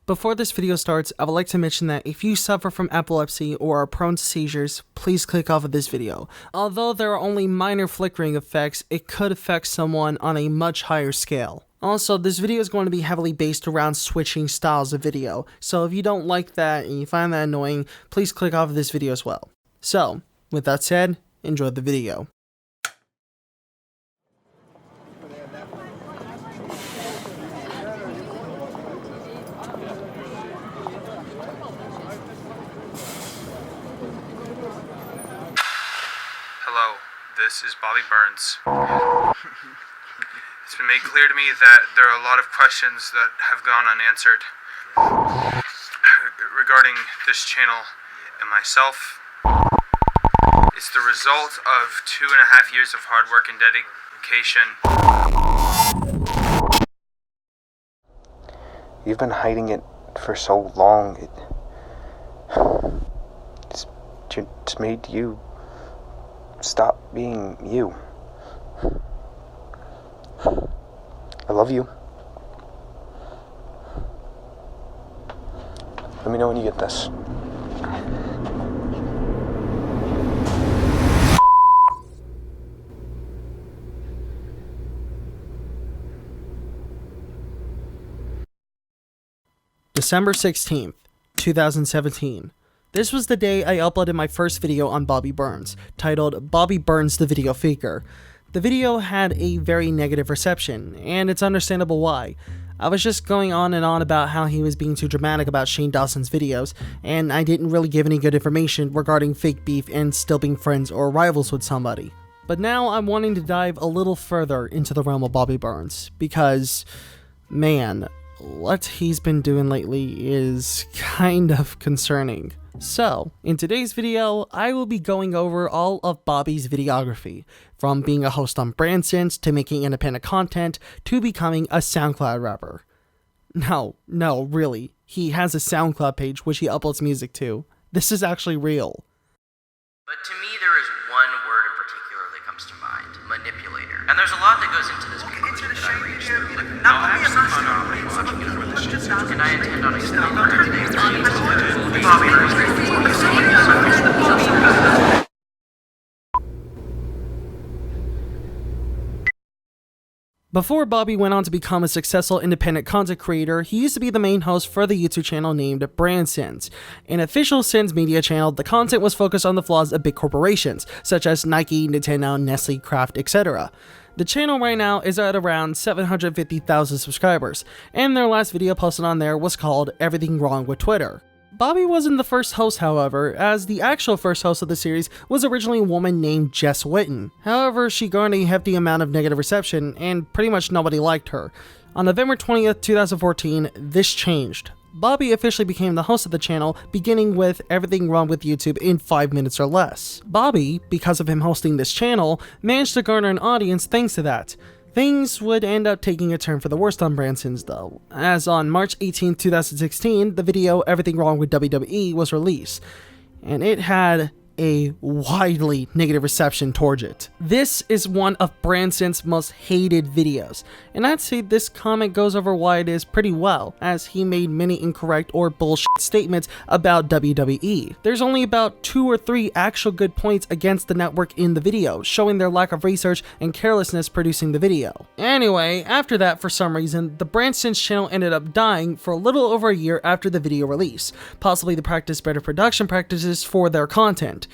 Before this video starts, I would like to mention that if you suffer from epilepsy or are prone to seizures, please click off of this video. Although there are only minor flickering effects, it could affect someone on a much higher scale. Also, this video is going to be heavily based around switching styles of video, so if you don't like that and you find that annoying, please click off of this video as well. So, with that said, enjoy the video. Hello, this is Bobby Burns. It's been made clear to me that there are a lot of questions that have gone unanswered regarding this channel and myself. It's the result of 2.5 years of hard work and dedication. You've been hiding it for so long. It's made you stop being you. I love you. Let me know when you get this. December 16th, 2017. This was the day I uploaded my first video on Bobby Burns, titled Bobby Burns the Video Faker. The video had a very negative reception, and it's understandable why. I was just going on and on about how he was being too dramatic about Shane Dawson's videos, and I didn't really give any good information regarding fake beef and still being friends or rivals with somebody. But now I'm wanting to dive a little further into the realm of Bobby Burns, because, man, what he's been doing lately is kind of concerning. So, in today's video, I will be going over all of Bobby's videography, from being a host on Branson's to making independent content to becoming a SoundCloud rapper. No, really, he has a SoundCloud page which he uploads music to. This is actually real. But to me, there is one word in particular that comes to mind: manipulator. And there's a lot that goes into this video that I reached through. And I intend on explaining Before Bobby went on to become a successful independent content creator, he used to be the main host for the YouTube channel named Branson's. An official Sins media channel, the content was focused on the flaws of big corporations, such as Nike, Nintendo, Nestle, Kraft, etc. The channel right now is at around 750,000 subscribers, and their last video posted on there was called Everything Wrong with Twitter. Bobby wasn't the first host, however, as the actual first host of the series was originally a woman named Jess Witten. However, she garnered a hefty amount of negative reception, and pretty much nobody liked her. On November 20th, 2014, this changed. Bobby officially became the host of the channel, beginning with Everything Wrong with YouTube in 5 minutes or less. Bobby, because of him hosting this channel, managed to garner an audience thanks to that. Things would end up taking a turn for the worst on Branson's though, as on March 18, 2016, the video Everything Wrong with WWE was released, and it had a widely negative reception towards it. This is one of Branson's most hated videos, and I'd say this comment goes over why it is pretty well, as he made many incorrect or bullshit statements about WWE. There's only about 2 or 3 actual good points against the network in the video, showing their lack of research and carelessness producing the video. Anyway, after that, for some reason, the Branson's channel ended up dying for a little over a year after the video release, possibly to practice better production practices for their content.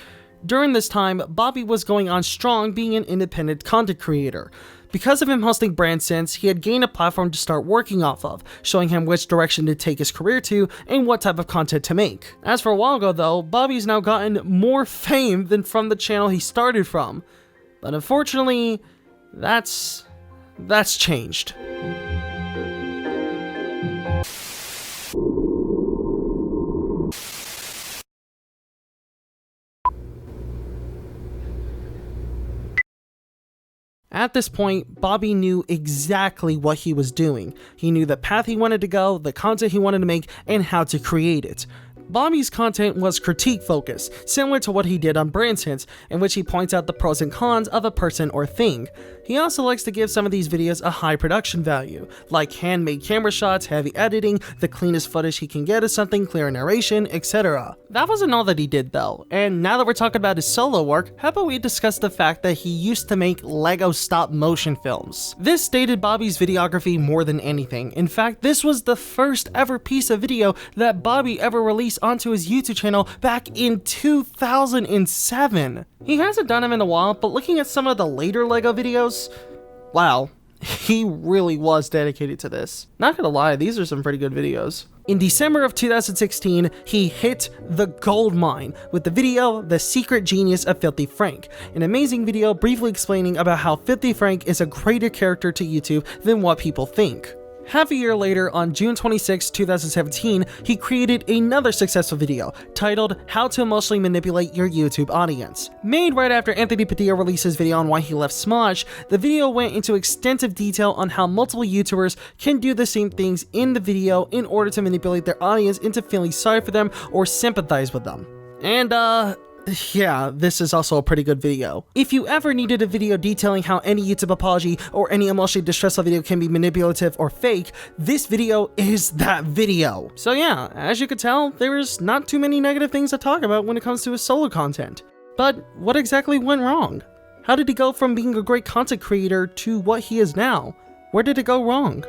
During this time, Bobby was going on strong being an independent content creator. Because of him hosting Branson's, he had gained a platform to start working off of, showing him which direction to take his career to and what type of content to make. As for a while ago though, Bobby's now gotten more fame than from the channel he started from. But unfortunately, that's changed. At this point, Bobby knew exactly what he was doing. He knew the path he wanted to go, the content he wanted to make, and how to create it. Bobby's content was critique focused, similar to what he did on Branson's, in which he points out the pros and cons of a person or thing. He also likes to give some of these videos a high production value, like handmade camera shots, heavy editing, the cleanest footage he can get of something, clear narration, etc. That wasn't all that he did though, and now that we're talking about his solo work, how about we discuss the fact that he used to make Lego stop motion films. This dated Bobby's videography more than anything. In fact, this was the first ever piece of video that Bobby ever released onto his YouTube channel back in 2007. He hasn't done them in a while, but looking at some of the later Lego videos, wow, he really was dedicated to this. Not gonna lie, these are some pretty good videos. In December of 2016, he hit the gold mine with the video The Secret Genius of Filthy Frank, an amazing video briefly explaining about how Filthy Frank is a greater character to YouTube than what people think. Half a year later, on June 26, 2017, he created another successful video titled How to Emotionally Manipulate Your YouTube Audience. Made right after Anthony Padilla released his video on why he left Smosh, the video went into extensive detail on how multiple YouTubers can do the same things in the video in order to manipulate their audience into feeling sorry for them or sympathize with them. And yeah, this is also a pretty good video. If you ever needed a video detailing how any YouTube apology or any emotionally distressful video can be manipulative or fake, this video is that video. So yeah, as you could tell, there's not too many negative things to talk about when it comes to his solo content. But what exactly went wrong? How did he go from being a great content creator to what he is now? Where did it go wrong?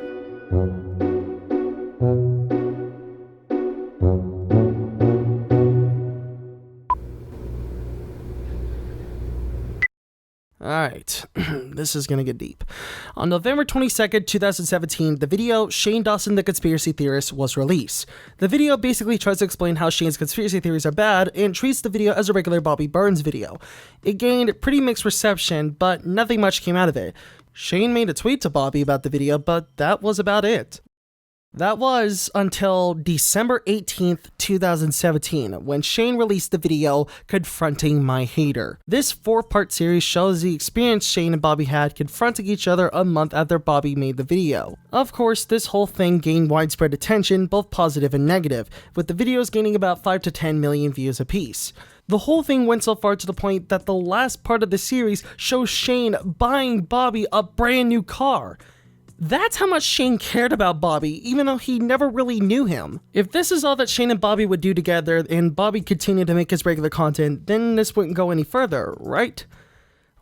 Alright, this is gonna get deep. On November 22nd, 2017, the video Shane Dawson the Conspiracy Theorist was released. The video basically tries to explain how Shane's conspiracy theories are bad and treats the video as a regular Bobby Burns video. It gained pretty mixed reception, but nothing much came out of it. Shane made a tweet to Bobby about the video, but that was about it. That was until December 18th, 2017, when Shane released the video Confronting My Hater. This 4-part series shows the experience Shane and Bobby had confronting each other a month after Bobby made the video. Of course, this whole thing gained widespread attention, both positive and negative, with the videos gaining about 5 to 10 million views apiece. The whole thing went so far to the point that the last part of the series shows Shane buying Bobby a brand new car. That's how much Shane cared about Bobby, even though he never really knew him. If this is all that Shane and Bobby would do together, and Bobby continued to make his regular content, then this wouldn't go any further, right?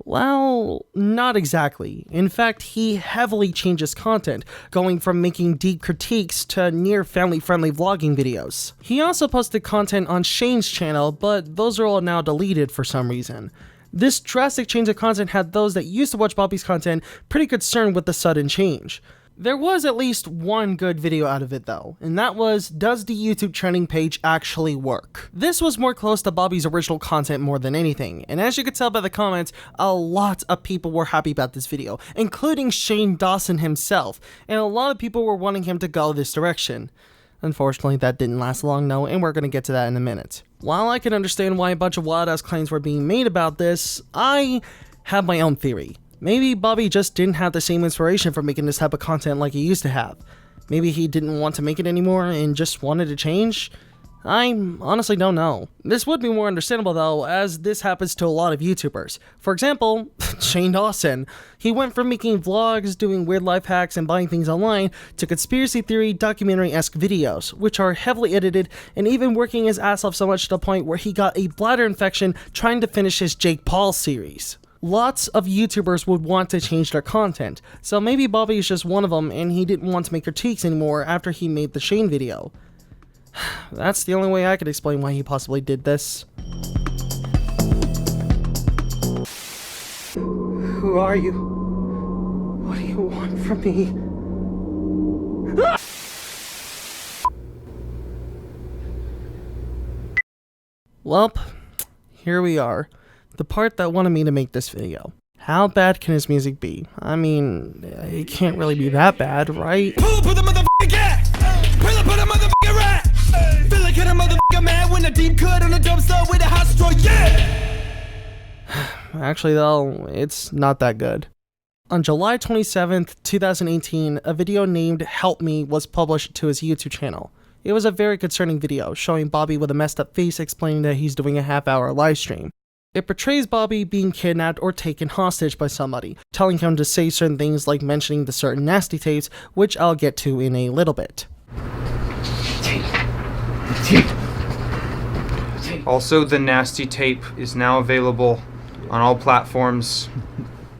Well, not exactly. In fact, he heavily changed his content, going from making deep critiques to near family-friendly vlogging videos. He also posted content on Shane's channel, but those are all now deleted for some reason. This drastic change of content had those that used to watch Bobby's content pretty concerned with the sudden change. There was at least one good video out of it though, and that was, does the YouTube trending page actually work? This was more close to Bobby's original content more than anything, and as you could tell by the comments, a lot of people were happy about this video, including Shane Dawson himself, and a lot of people were wanting him to go this direction. Unfortunately, that didn't last long though, and we're gonna get to that in a minute. While I can understand why a bunch of wild-ass claims were being made about this, I have my own theory. Maybe Bobby just didn't have the same inspiration for making this type of content like he used to have. Maybe he didn't want to make it anymore and just wanted to change? I honestly don't know. This would be more understandable though, as this happens to a lot of YouTubers. For example, Shane Dawson. He went from making vlogs, doing weird life hacks, and buying things online, to conspiracy theory, documentary-esque videos, which are heavily edited, and even working his ass off so much to the point where he got a bladder infection trying to finish his Jake Paul series. Lots of YouTubers would want to change their content, so maybe Bobby is just one of them and he didn't want to make critiques anymore after he made the Shane video. That's the only way I could explain why he possibly did this. Who are you? What do you want from me? Welp, here we are. The part that wanted me to make this video. How bad can his music be? I mean, it can't really be that bad, right? Pull up with a motherfucking cat! Pull up with a motherfucking rat! Feel like a motherfucking man when a deep cut on a dumpster with a hot straw, yeah! Actually though, it's not that good. On July 27th, 2018, a video named Help Me was published to his YouTube channel. It was a very concerning video, showing Bobby with a messed up face explaining that he's doing a half-hour live stream. It portrays Bobby being kidnapped or taken hostage by somebody, telling him to say certain things like mentioning the certain nasty tapes, which I'll get to in a little bit. Also, the nasty tape is now available on all platforms.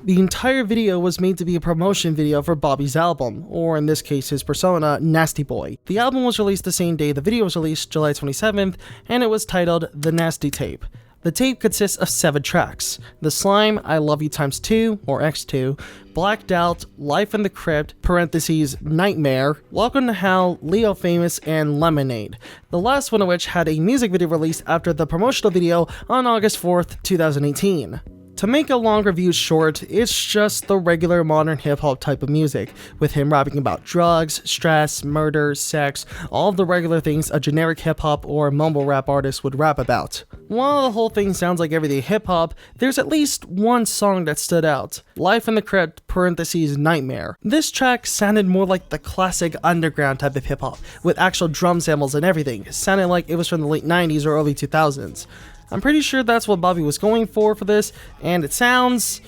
The entire video was made to be a promotion video for Bobby's album, or in this case his persona, Nasty Boy. The album was released the same day the video was released, July 27th, and it was titled The Nasty Tape. The tape consists of 7 tracks: The Slime, I Love You x2, or X2, Blacked Out, Life in the Crypt, parentheses, Nightmare, Welcome to Hell, Leo Famous, and Lemonade. The last one of which had a music video released after the promotional video on August 4th, 2018. To make a long review short, it's just the regular modern hip-hop type of music, with him rapping about drugs, stress, murder, sex, all of the regular things a generic hip-hop or mumble rap artist would rap about. While the whole thing sounds like everyday hip-hop, there's at least one song that stood out: Life in the Crypt, parentheses, Nightmare. This track sounded more like the classic underground type of hip-hop, with actual drum samples and everything. It sounded like it was from the late 90s or early 2000s. I'm pretty sure that's what Bobby was going for this, and it sounds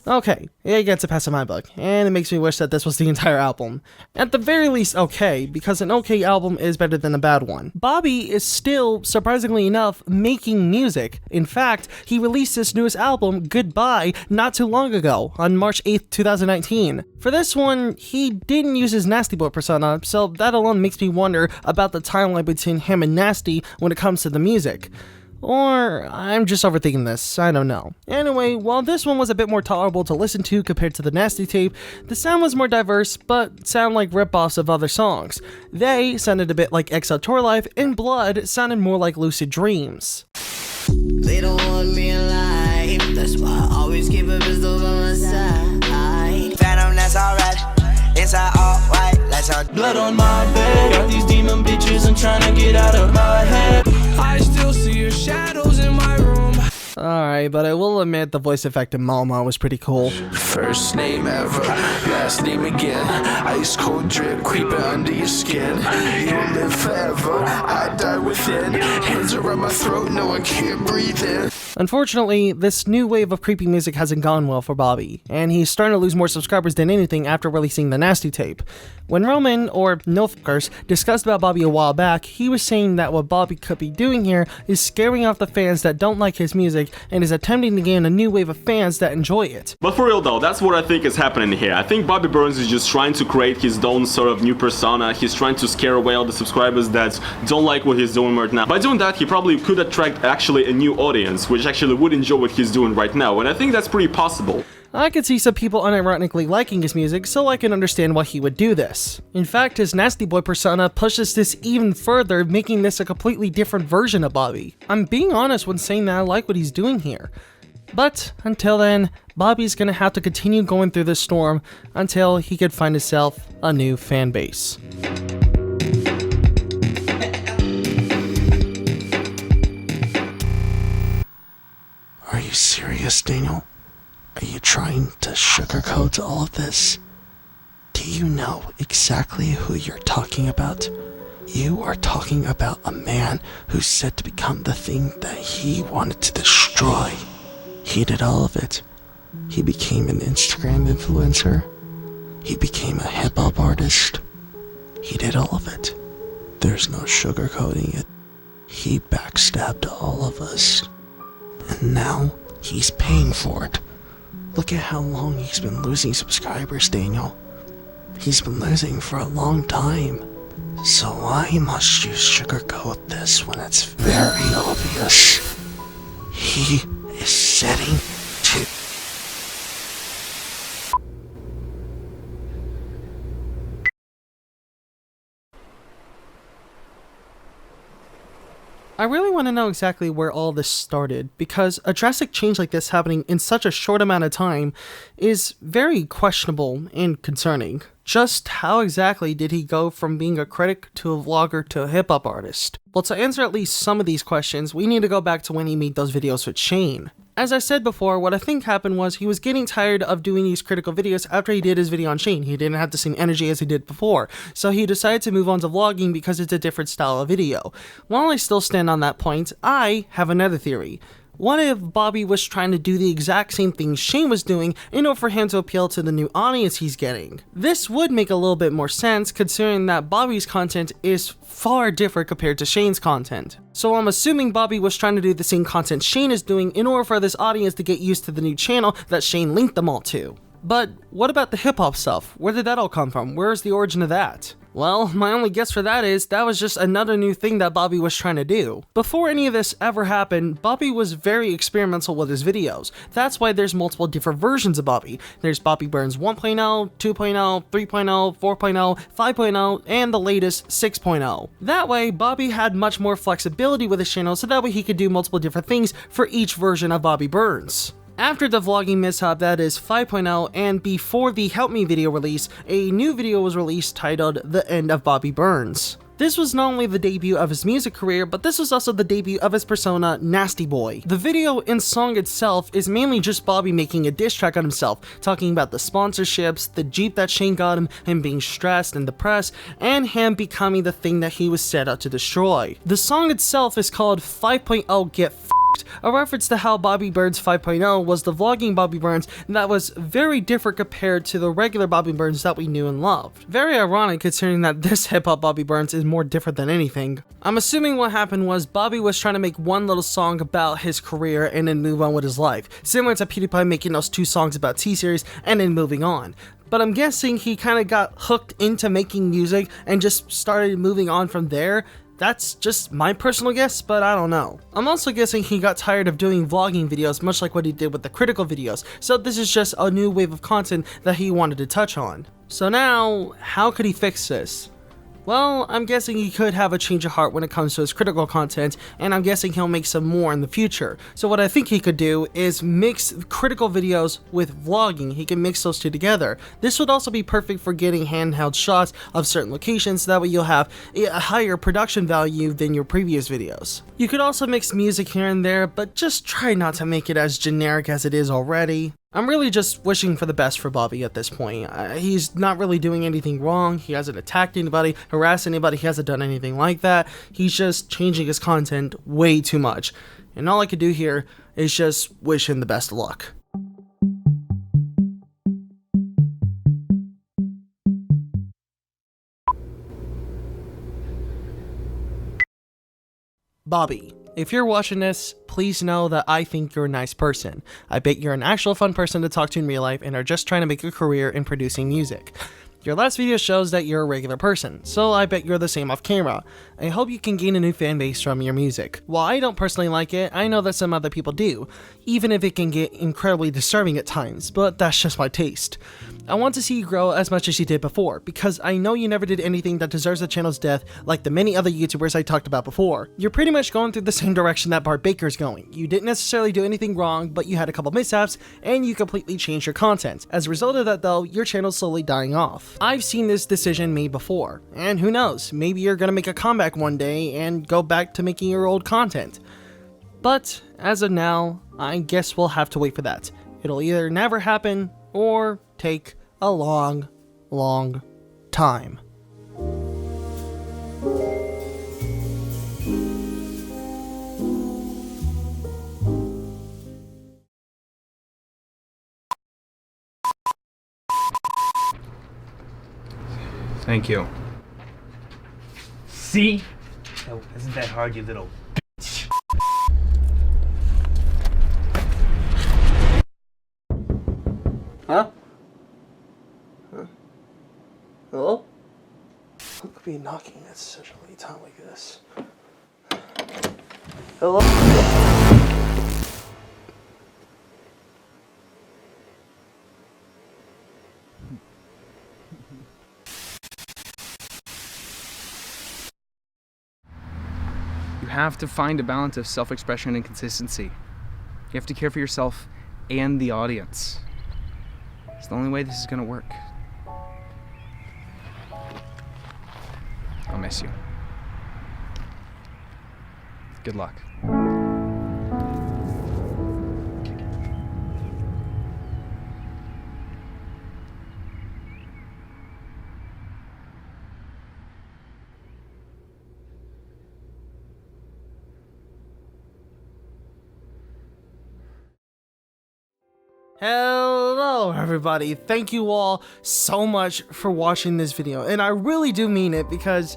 okay. It gets a pass in my book, and it makes me wish that this was the entire album. At the very least okay, because an okay album is better than a bad one. Bobby is still, surprisingly enough, making music. In fact, he released his newest album, Goodbye, not too long ago, on March 8th, 2019. For this one, he didn't use his Nasty Boy persona, so that alone makes me wonder about the timeline between him and Nasty when it comes to the music. Or I'm just overthinking this, I don't know. Anyway, while this one was a bit more tolerable to listen to compared to the Nasty Tape, the sound was more diverse, but sound like rip-offs of other songs. They sounded a bit like XL Tour Life, and Blood sounded more like Lucid Dreams. They don't want me alive, that's why I always keep a pistol by my side. Phantom, that's alright, inside all white, lights on. Blood on my bed, got these demon bitches, I'm trying to get out of my head. I still see your shadows in my room. Alright, but I will admit the voice effect in Malma was pretty cool. First name ever, last name again. Ice cold drip creeping under your skin. You'll live forever, I die within. Hands around my throat, no one can breathe in. Unfortunately, this new wave of creepy music hasn't gone well for Bobby, and he's starting to lose more subscribers than anything after releasing the Nasty Tape. When Roman, or Nilfkers, discussed about Bobby a while back, he was saying that what Bobby could be doing here is scaring off the fans that don't like his music and is attempting to gain a new wave of fans that enjoy it. But for real though, that's what I think is happening here. I think Bobby Burns is just trying to create his own sort of new persona. He's trying to scare away all the subscribers that don't like what he's doing right now. By doing that, he probably could attract actually a new audience, which actually would enjoy what he's doing right now, and I think that's pretty possible. I could see some people unironically liking his music, so I can understand why he would do this. In fact, his Nasty Boy persona pushes this even further, making this a completely different version of Bobby. I'm being honest when saying that I like what he's doing here. But until then, Bobby's gonna have to continue going through this storm until he could find himself a new fan base. Are you serious, Daniel? Are you trying to sugarcoat all of this? Do you know exactly who you're talking about? You are talking about a man who's set to become the thing that he wanted to destroy. He did all of it. He became an Instagram influencer. He became a hip-hop artist. He did all of it. There's no sugarcoating it. He backstabbed all of us. And now he's paying for it. Look at how long he's been losing subscribers, Daniel. He's been losing for a long time. So why must you sugarcoat this when it's very obvious? He is setting to... I really want to know exactly where all this started, because a drastic change like this happening in such a short amount of time is very questionable and concerning. Just how exactly did he go from being a critic to a vlogger to a hip-hop artist? Well, to answer at least some of these questions, we need to go back to when he made those videos with Shane. As I said before, what I think happened was he was getting tired of doing these critical videos after he did his video on Shane. He didn't have the same energy as he did before, so he decided to move on to vlogging because it's a different style of video. While I still stand on that point, I have another theory. What if Bobby was trying to do the exact same thing Shane was doing in order for him to appeal to the new audience he's getting? This would make a little bit more sense considering that Bobby's content is far different compared to Shane's content. So I'm assuming Bobby was trying to do the same content Shane is doing in order for this audience to get used to the new channel that Shane linked them all to. But what about the hip hop stuff? Where did that all come from? Where's the origin of that? Well, my only guess for that is that was just another new thing that Bobby was trying to do. Before any of this ever happened, Bobby was very experimental with his videos. That's why there's multiple different versions of Bobby. There's Bobby Burns 1.0, 2.0, 3.0, 4.0, 5.0, and the latest 6.0. That way, Bobby had much more flexibility with his channel so that way he could do multiple different things for each version of Bobby Burns. After the vlogging mishap that is 5.0 and before the Help Me video release, a new video was released titled The End of Bobby Burns. This was not only the debut of his music career, but this was also the debut of his persona, Nasty Boy. The video and song itself is mainly just Bobby making a diss track on himself, talking about the sponsorships, the Jeep that Shane got him being stressed and depressed, and him becoming the thing that he was set out to destroy. The song itself is called 5.0 Get a reference to how Bobby Burns 5.0 was the vlogging Bobby Burns that was very different compared to the regular Bobby Burns that we knew and loved. Very ironic considering that this hip-hop Bobby Burns is more different than anything. I'm assuming what happened was Bobby was trying to make one little song about his career and then move on with his life, similar to PewDiePie making those 2 songs about T-Series and then moving on. But I'm guessing he kind of got hooked into making music and just started moving on from there. That's just my personal guess, but I don't know. I'm also guessing he got tired of doing vlogging videos much like what he did with the critical videos, so this is just a new wave of content that he wanted to touch on. So now, how could he fix this? Well, I'm guessing he could have a change of heart when it comes to his critical content, and I'm guessing he'll make some more in the future. So what I think he could do is mix critical videos with vlogging. He can mix those two together. This would also be perfect for getting handheld shots of certain locations, so that way you'll have a higher production value than your previous videos. You could also mix music here and there, but just try not to make it as generic as it is already. I'm really just wishing for the best for Bobby at this point. He's not really doing anything wrong. He hasn't attacked anybody, harassed anybody. He hasn't done anything like that. He's just changing his content way too much. And all I could do here is just wish him the best of luck. Bobby, if you're watching this, please know that I think you're a nice person. I bet you're an actual fun person to talk to in real life and are just trying to make a career in producing music. Your last video shows that you're a regular person, so I bet you're the same off camera. I hope you can gain a new fan base from your music. While I don't personally like it, I know that some other people do, even if it can get incredibly disturbing at times, but that's just my taste. I want to see you grow as much as you did before, because I know you never did anything that deserves the channel's death like the many other YouTubers I talked about before. You're pretty much going through the same direction that Bart Baker's going. You didn't necessarily do anything wrong, but you had a couple mishaps, and you completely changed your content. As a result of that though, your channel's slowly dying off. I've seen this decision made before, and who knows, maybe you're gonna make a comeback one day and go back to making your old content. But as of now, I guess we'll have to wait for that. It'll either never happen, or take a long, long time. Thank you. See? Oh, isn't that hard, you little bitch? Huh? Hello? Who could be knocking at such a late time like this? Hello? You have to find a balance of self-expression and consistency. You have to care for yourself and the audience. It's the only way this is gonna work. I'll miss you. Good luck. Hello everybody, thank you all so much for watching this video, and I really do mean it because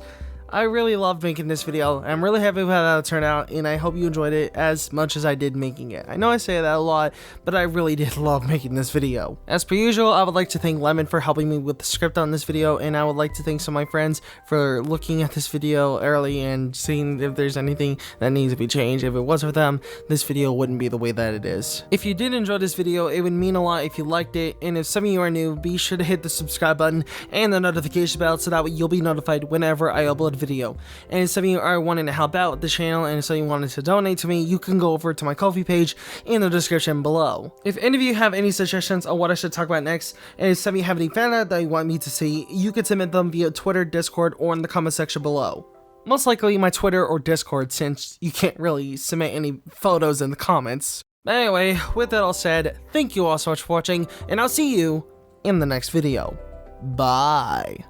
I really love making this video. I'm really happy with how that turned out, and I hope you enjoyed it as much as I did making it. I know I say that a lot, but I really did love making this video. As per usual, I would like to thank Lemon for helping me with the script on this video, and I would like to thank some of my friends for looking at this video early and seeing if there's anything that needs to be changed. If it wasn't for them, this video wouldn't be the way that it is. If you did enjoy this video, it would mean a lot if you liked it, and if some of you are new, be sure to hit the subscribe button and the notification bell so that way you'll be notified whenever I upload a video. And if some of you are wanting to help out the channel and if some of you wanted to donate to me, you can go over to my Ko-fi page in the description below. If any of you have any suggestions on what I should talk about next, and if some of you have any fan art that you want me to see, you can submit them via Twitter, Discord, or in the comment section below. Most likely my Twitter or Discord, since you can't really submit any photos in the comments. But anyway, with that all said, thank you all so much for watching, and I'll see you in the next video. Bye.